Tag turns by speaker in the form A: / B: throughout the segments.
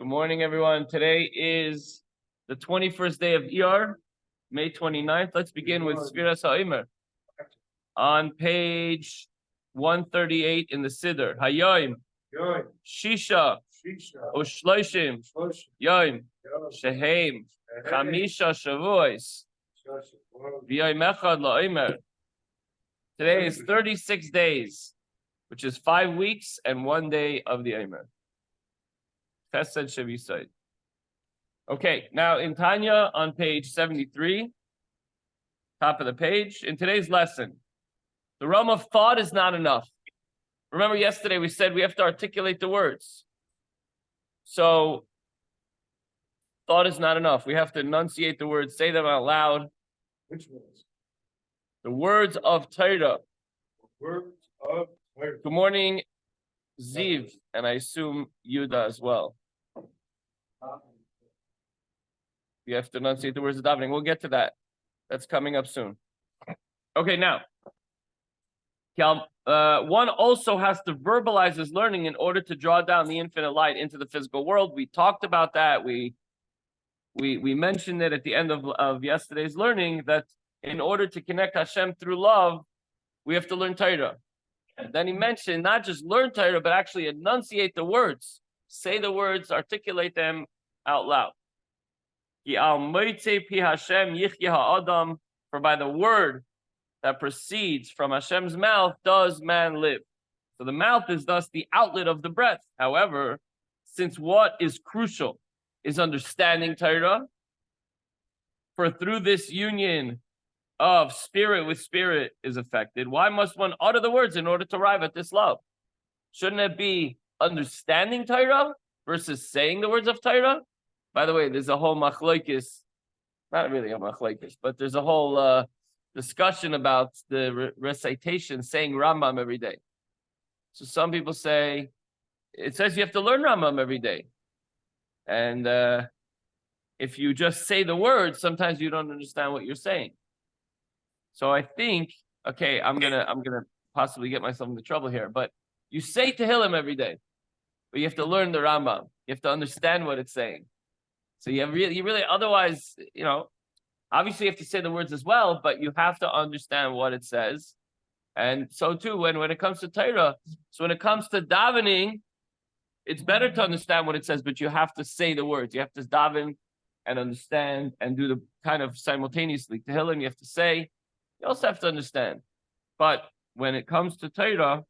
A: Good morning, everyone. Today is the 21st day of Iyar, May 29th. Let's begin with Sfiras HaOmer. On page 138 in the Siddur. Hayoim, Shisha, Ushloishim, Yoim, Sheheim, Chamisha Shavuos, V'yoim Echad LaOmer. Today is 36 days, which is 5 weeks and 1 day of the Omer. Chesed Shavisai. Okay, now in Tanya on page 73, top of the page, in today's lesson, the realm of thought is not enough. Remember yesterday we said we have to articulate the words. So, thought is not enough. We have to enunciate the words, say them out loud.
B: Which words?
A: The words of Torah.
B: Words of Torah.
A: Good morning, Ziv, and I assume Yuda as well. You have to enunciate the words of davening. We'll get to that. That's coming up soon. Okay, now, one also has to verbalize his learning in order to draw down the infinite light into the physical world. We talked about that. We mentioned it at the end of yesterday's learning that in order to connect Hashem through love, we have to learn Torah. And then he mentioned not just learn Torah, but actually enunciate the words. Say the words, articulate them out loud. For by the word that proceeds from Hashem's mouth does man live. So the mouth is thus the outlet of the breath. However, since what is crucial is understanding Torah, for through this union of spirit with spirit is affected, why must one utter the words in order to arrive at this love? Shouldn't it be understanding Torah versus saying the words of Torah? By the way, there's a whole machlokes, not really a machlokes, but there's a whole discussion about the recitation, saying Rambam every day. So some people say, it says you have to learn Rambam every day. And if you just say the words, sometimes you don't understand what you're saying. So I think, okay, I'm gonna possibly get myself into trouble here, but you say Tehillim every day, but you have to learn the Rambam. You have to understand what it's saying. So you really, otherwise, obviously you have to say the words as well, but you have to understand what it says. And so too, when it comes to Torah, so when it comes to davening, it's better to understand what it says, but you have to say the words. You have to daven and understand and do the kind of simultaneously. Tehillim, you have to say. You also have to understand. But when it comes to Torah,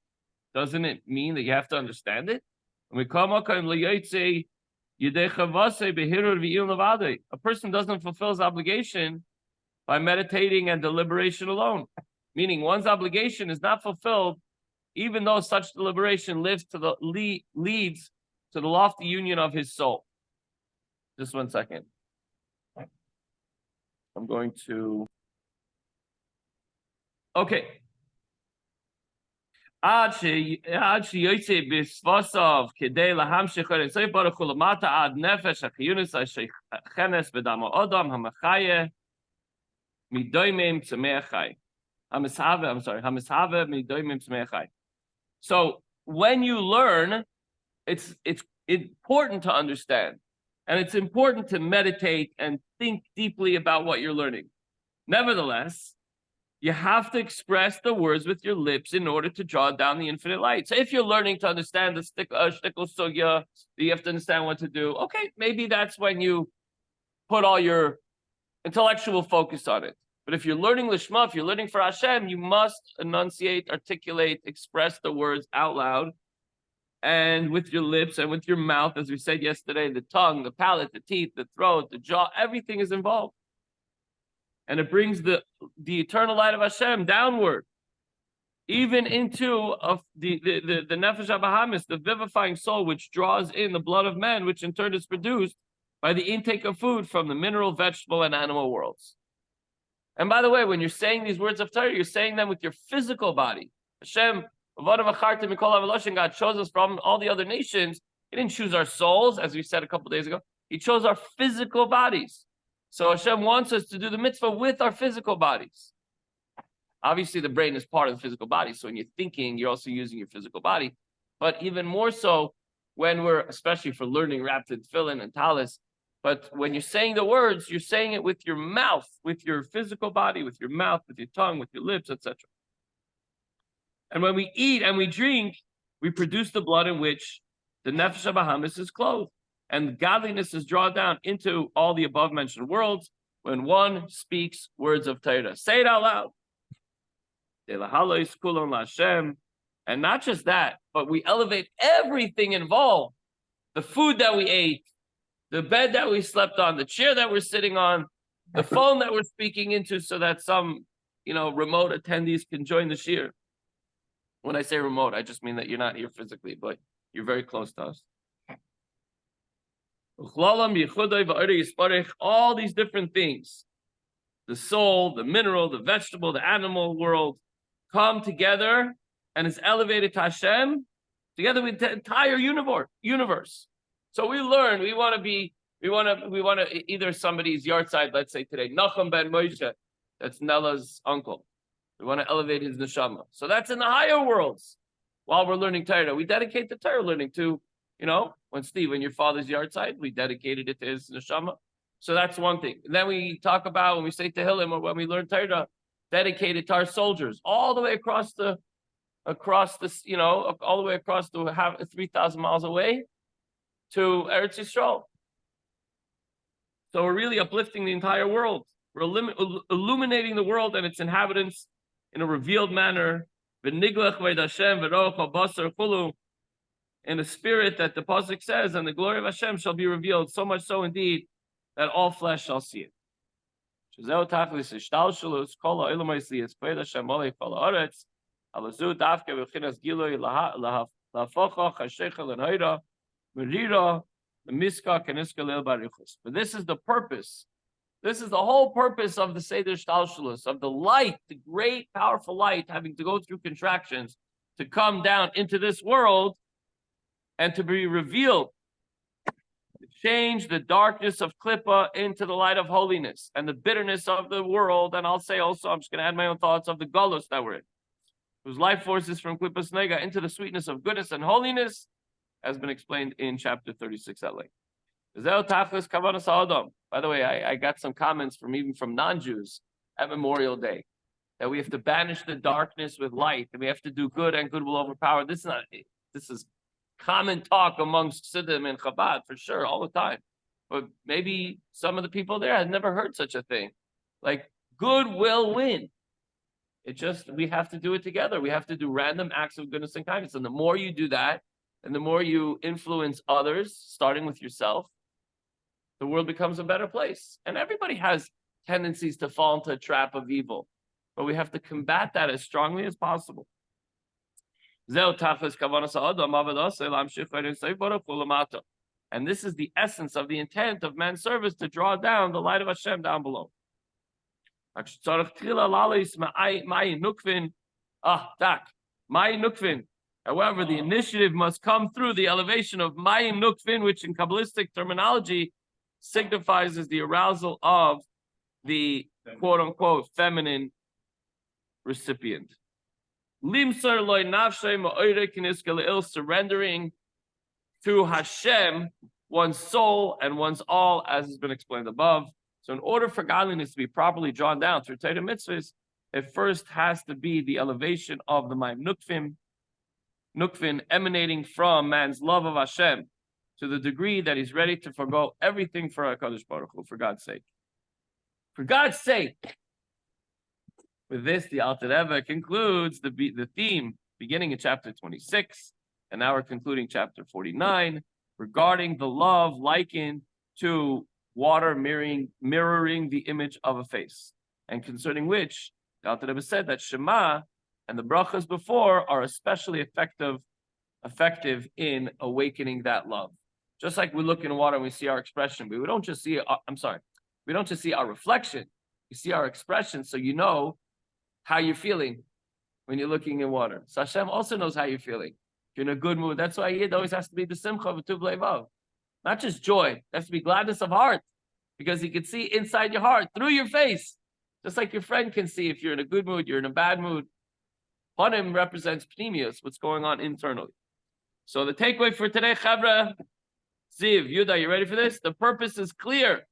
A: doesn't it mean that you have to understand it? A person doesn't fulfill his obligation by meditating and deliberation alone. Meaning one's obligation is not fulfilled even though such deliberation leads to the lofty union of his soul. Just 1 second. I'm going to... Okay. Ad sheyotze b'svasav kedei lahamshich ha'retzei baruch hu lamata ad nefesh ha'chiyunis ha'chenes b'dam ha'odam ha'machaye midoimim tzemei chai. Hamishave midoimim tzemei chai. So when you learn, it's important to understand, and it's important to meditate and think deeply about what you're learning. Nevertheless, you have to express the words with your lips in order to draw down the infinite light. So if you're learning to understand the shtickle sugya, you have to understand what to do. Okay, maybe that's when you put all your intellectual focus on it. But if you're learning Lishma, if you're learning for Hashem, you must enunciate, articulate, express the words out loud and with your lips and with your mouth, as we said yesterday, the tongue, the palate, the teeth, the throat, the jaw, everything is involved. And it brings the eternal light of Hashem downward, even into the Nefesh HaBahamis, the vivifying soul, which draws in the blood of man, which in turn is produced by the intake of food from the mineral, vegetable, and animal worlds. And by the way, when you're saying these words of Torah, you're saying them with your physical body. Hashem, God chose us from all the other nations. He didn't choose our souls, as we said a couple days ago. He chose our physical bodies. So Hashem wants us to do the mitzvah with our physical bodies. Obviously, the brain is part of the physical body. So when you're thinking, you're also using your physical body. But even more so, when we're, especially for learning wrapped in tefillin and talis, but when you're saying the words, you're saying it with your mouth, with your physical body, with your mouth, with your tongue, with your lips, etc. And when we eat and we drink, we produce the blood in which the nefesh habahamis is clothed, and godliness is drawn down into all the above mentioned worlds when one speaks words of Torah. Say it out loud. And not just that, but we elevate everything involved. The food that we ate, the bed that we slept on, the chair that we're sitting on, the phone that we're speaking into so that some, remote attendees can join the shiur. When I say remote, I just mean that you're not here physically, but you're very close to us. All these different things, the soul, the mineral, the vegetable, the animal world, come together and is elevated to Hashem together with the entire universe. So we learn, we want to either somebody's yard side, let's say today, Nachum ben Moshe, that's Nella's uncle. We want to elevate his neshama. So that's in the higher worlds. While we're learning Torah, we dedicate the Torah learning to, when your father's yard side, we dedicated it to his neshama. So that's one thing. And then we talk about when we say Tehillim or when we learn Torah, dedicated to our soldiers, all the way across the, all the way across to 3,000 miles away to Eretz Yisrael. So we're really uplifting the entire world. We're illuminating the world and its inhabitants in a revealed manner, in a spirit that the pasuk says, and the glory of Hashem shall be revealed, so much so indeed that all flesh shall see it. But this is the purpose. This is the whole purpose of the Seder Shtalshalus, of the light, the great, powerful light, having to go through contractions to come down into this world and to be revealed, to change the darkness of Klippa into the light of holiness and the bitterness of the world. And I'll say also, I'm just going to add my own thoughts of the Galus that we're in, whose life forces from Klippas Nega into the sweetness of goodness and holiness, has been explained in chapter 36 at length. By the way, I got some comments even from non-Jews at Memorial Day that we have to banish the darkness with light, and we have to do good, and good will overpower. This is common talk amongst Siddim and Chabad for sure, all the time. But maybe some of the people there had never heard such a thing. Like, good will win. We have to do it together. We have to do random acts of goodness and kindness. And the more you do that, and the more you influence others, starting with yourself, the world becomes a better place. And everybody has tendencies to fall into a trap of evil, but we have to combat that as strongly as possible. And this is the essence of the intent of man's service, to draw down the light of Hashem down below. However, the initiative must come through the elevation of Mayim Nukvin, which in Kabbalistic terminology signifies as the arousal of the quote-unquote feminine recipient. Surrendering to Hashem one's soul and one's all, as has been explained above. So in order for godliness to be properly drawn down through Torah mitzvahs, it first has to be the elevation of the Mayim Nukvin emanating from man's love of Hashem, to the degree that he's ready to forgo everything for HaKadosh Baruch Hu, for God's sake. For God's sake. With this, the Alter Rebbe concludes the theme beginning in chapter 26, and now we're concluding chapter 49, regarding the love likened to water mirroring the image of a face, and concerning which the Alter Rebbe said that Shema and the brachas before are especially effective in awakening that love. Just like we look in water and we see our expression, we don't just see our reflection, we see our expression, so you know how you're feeling when you're looking in water. So Hashem also knows how you're feeling. If you're in a good mood, that's why Yid always has to be the simcha v'tuv leivav. Not just joy, it has to be gladness of heart, because he can see inside your heart, through your face, just like your friend can see if you're in a good mood, you're in a bad mood. Panim represents pneumius, what's going on internally. So the takeaway for today, Chavra, Ziv, Yuda, you ready for this? The purpose is clear.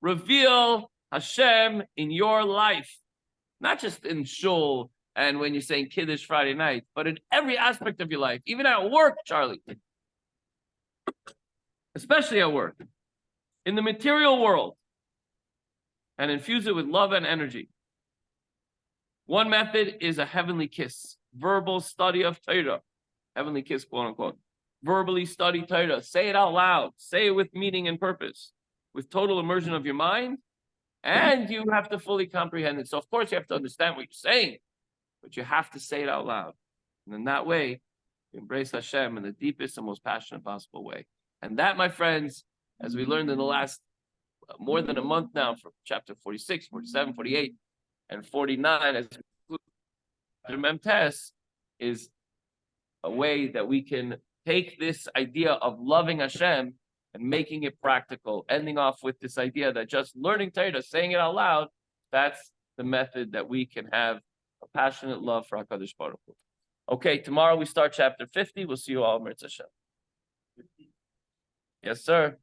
A: Reveal Hashem in your life, not just in shul and when you're saying Kiddush Friday night, but in every aspect of your life, even at work, Charlie, especially at work, in the material world, and infuse it with love and energy. One method is a heavenly kiss, verbal study of Torah, heavenly kiss, quote unquote. Verbally study Torah, say it out loud, say it with meaning and purpose, with total immersion of your mind, and you have to fully comprehend it. So of course you have to understand what you're saying, but you have to say it out loud. And in that way, you embrace Hashem in the deepest and most passionate possible way. And that, my friends, as we learned in the last more than a month now, from chapter 46, 47, 48, and 49, as Memtes, is a way that we can take this idea of loving Hashem and making it practical, ending off with this idea that just learning Torah, saying it out loud, that's the method that we can have a passionate love for HaKadosh Baruch Hu. Okay, tomorrow we start chapter 50. We'll see you all, Mirz Hashem. Yes, sir.